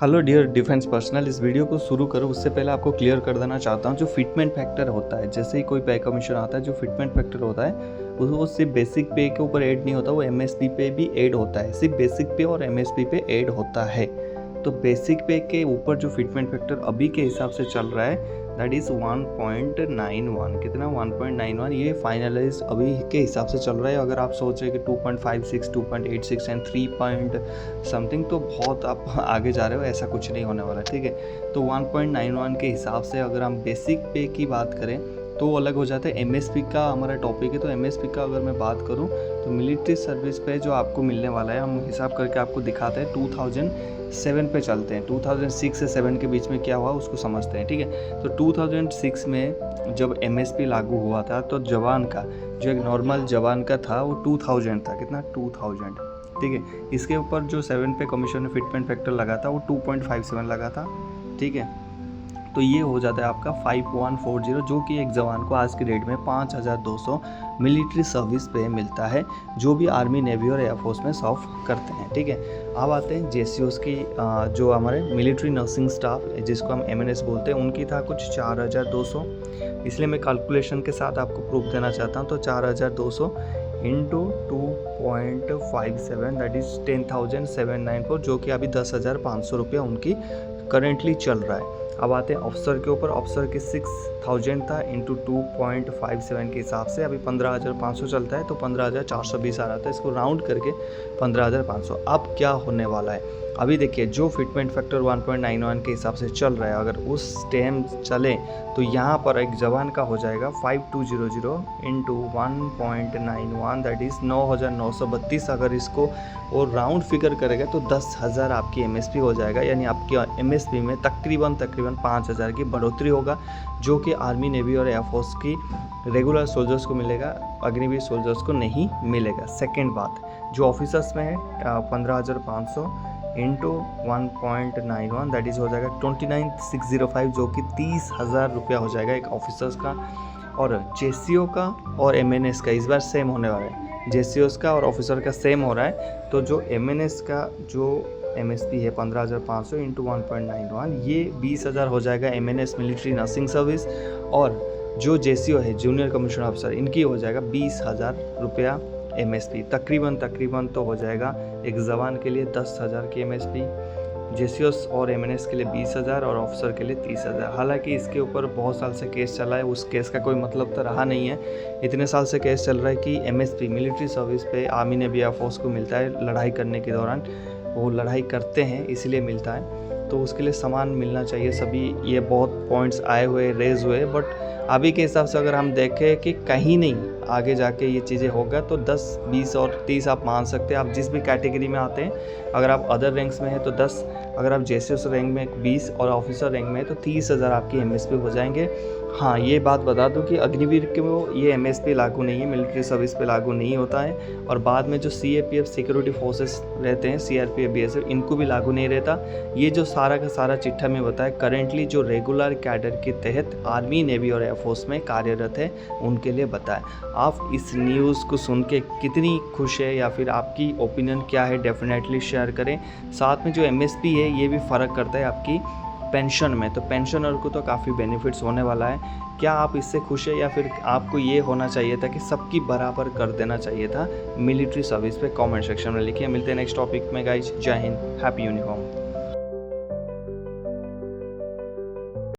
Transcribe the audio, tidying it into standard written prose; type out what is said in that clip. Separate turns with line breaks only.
Hello dear defence personnel, इस video को शुरू करूँ उससे पहले आपको क्लियर कर देना चाहता हूँ। जो फिटमेंट फैक्टर होता है, जैसे ही कोई पे कमीशन आता है, जो फिटमेंट फैक्टर होता है वो सिर्फ बेसिक पे के ऊपर ऐड नहीं होता, वो एमएसपी पे भी ऐड होता है। सिर्फ बेसिक पे और एमएसपी पे ऐड होता है। तो बेसिक पे के ऊपर जो फिटमेंट फैक्टर अभी के हिसाब से चल रहा है दैट इज़ 1.91। कितना 1.91? ये फाइनलाइज अभी के हिसाब से चल रहा है। अगर आप सोच रहे कि 2.56, 2.86 एंड 3 पॉइंट समथिंग, तो बहुत आप आगे जा रहे हो। ऐसा कुछ नहीं होने वाला, ठीक है। तो 1.91 के हिसाब से अगर हम बेसिक पे की बात करें तो अलग हो जाता है। एमएसपी का हमारा टॉपिक है, तो एमएसपी का अगर मैं बात करूं तो मिलिट्री सर्विस पे जो आपको मिलने वाला है, हम हिसाब करके आपको दिखाते हैं। 2007 पे चलते हैं। 2006 से 7 के बीच में क्या हुआ उसको समझते हैं, ठीक है। तो 2006 में जब एमएसपी लागू हुआ था तो जवान का जो एक नॉर्मल जवान का था वो 2000 था। कितना? 2000, ठीक है। इसके ऊपर जो 7 पे कमीशन ने फिटमेंट फैक्टर लगा था वो 2.57 लगा था, ठीक है। तो ये हो जाता है आपका 5140, जो कि एक जवान को आज की डेट में 5200 मिलिट्री सर्विस पे मिलता है, जो भी आर्मी, नेवी और एयरफोर्स में सर्व करते हैं, ठीक है। अब आते हैं जेसीओस की। जो हमारे मिलिट्री नर्सिंग स्टाफ जिसको हम एमएनएस बोलते हैं, उनकी था कुछ 4200। इसलिए मैं कैलकुलेशन के साथ आपको प्रूफ देना चाहता हूँ। तो 4200 इंटू 2.57 दैट इज़ 10,794, जो कि अभी 10,500 रुपया उनकी करेंटली चल रहा है। अब आते हैं अफसर के ऊपर। अफसर के 6,000 था इंटू 2.57 के हिसाब से अभी 15,500 चलता है, तो 15,420 आ रहा था। इसको राउंड करके 15,500। अब क्या होने वाला है? अभी देखिए, जो फिटमेंट फैक्टर 1.91 के हिसाब से चल रहा है, अगर उस टाइम चले तो यहाँ पर एक जवान का हो जाएगा 5200 इंटू 1.91 दैट इज़ 9,932। अगर इसको और राउंड फिगर करेगा तो 10,000 आपकी एमएसपी हो जाएगा। यानी आपकी एमएसपी में तकरीबन 5,000 की बढ़ोतरी होगा, जो कि आर्मी, नेवी और एयरफोर्स की रेगुलर सोल्जर्स को मिलेगा, अग्निवीर सोल्जर्स को नहीं मिलेगा। सेकेंड बात, जो ऑफिसर्स में है 15,500 इंटू 1.91 दैट इज़ हो जाएगा 29,605, जो कि 30,000 रुपया हो जाएगा एक ऑफिसर्स का। और जेसीओ का और एमएनएस का इस बार सेम होने वाला है। जेसीओस का और ऑफिसर का सेम हो रहा है। तो जो एमएनएस का जो एमएसपी है 15,500 इंटू 1.91, ये 20,000 हो जाएगा एमएनएस मिलिट्री नर्सिंग सर्विस। और जो जेसीओ है जूनियर कमीशन ऑफिसर, इनकी हो जाएगा 20,000 रुपया एमएसपी। तकरीबन तो हो जाएगा एक जवान के लिए 10,000 की एमएसपी, जेसीओस और एमएनएस के लिए 20,000 और ऑफिसर के लिए 30,000। हालांकि इसके ऊपर बहुत साल से केस चला है, उस केस का कोई मतलब तो रहा नहीं है। इतने साल से केस चल रहा है कि एमएसपी मिलिट्री सर्विस पे आर्मी, नेवी, एयरफोर्स को मिलता है लड़ाई करने के दौरान। वो लड़ाई करते हैं इसलिए मिलता है, तो उसके लिए समान मिलना चाहिए सभी। ये बहुत पॉइंट्स आए हुए, रेज हुए, बट अभी के हिसाब से अगर हम देखें कि कहीं नहीं आगे जाके ये चीज़ें होगा, तो 10, 20 और 30 आप मान सकते हैं। आप जिस भी कैटेगरी में आते हैं, अगर आप अदर रैंक्स में हैं तो 10, अगर आप जेसीओस रैंक में 20 और ऑफिसर रैंक में है तो 30,000 आपकी एमएसपी हो जाएंगे। हाँ, ये बात बता दूं कि अग्निवीर के वो ये एमएसपी लागू नहीं है, मिलिट्री सर्विस पे लागू नहीं होता है। और बाद में जो सीएपीएफ सिक्योरिटी फोर्सेस रहते हैं, सीआरपीएफ, बीएसएफ, इनको भी लागू नहीं रहता। ये जो सारा का सारा चिट्ठा में बताया, करेंटली जो रेगुलर कैडर के तहत आर्मी, नेवी और एयरफोर्स में कार्यरत है उनके लिए बताएं। आप इस न्यूज़ को सुन के कितनी खुश है या फिर आपकी ओपिनियन क्या है, डेफिनेटली शेयर करें। साथ में जो एमएसपी है ये भी फ़र्क करता है आपकी पेंशन में, तो पेंशनर को तो काफ़ी बेनिफिट्स होने वाला है। क्या आप इससे खुश है या फिर आपको ये होना चाहिए था कि सबकी बराबर कर देना चाहिए था मिलिट्री सर्विस पे? कमेंट सेक्शन में लिखिए। मिलते हैं नेक्स्ट टॉपिक में गाइज। जय हिंद, हैप्पी यूनिफॉर्म।